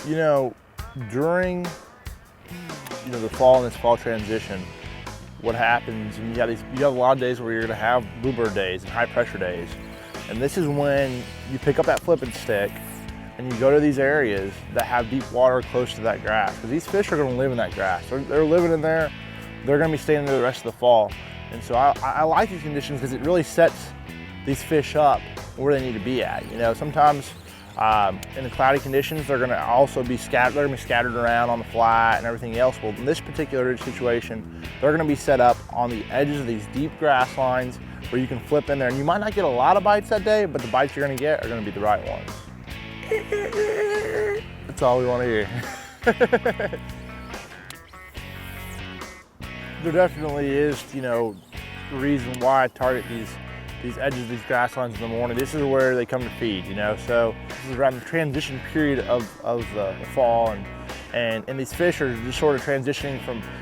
You know, during the fall and this fall transition, what happens, and you have a lot of days where you're gonna have bluebird days and high pressure days. And this is when you pick up that flipping stick and you go to these areas that have deep water close to that grass. Because these fish are gonna live in that grass. They're living in there, they're gonna be staying there the rest of the fall. And so I like these conditions because it really sets these fish up where they need to be at. You know, sometimes in the cloudy conditions, they're gonna also be scattered, they're gonna be scattered around on the flat and everything else. Well, in this particular situation, they're gonna be set up on the edges of these deep grass lines where you can flip in there. And you might not get a lot of bites that day, but the bites you're gonna get are gonna be the right ones. That's all we wanna hear. There definitely is, reason why I target these edges of these grass lines in the morning. This is where they come to feed, so this is around the transition period of the fall, and these fish are just sort of transitioning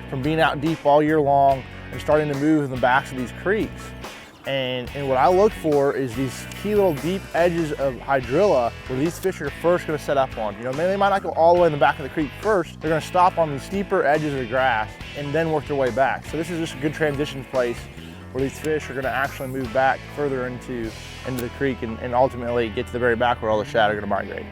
from being out deep all year long and starting to move in the backs of these creeks. And what I look for is these key little deep edges of hydrilla where these fish are first going to set up on. Maybe they might not go all the way in the back of the creek first. They're going to stop on the steeper edges of the grass and then work their way back. So this is just a good transition place where these fish are going to actually move back further into the creek and ultimately get to the very back where all the shad are going to migrate.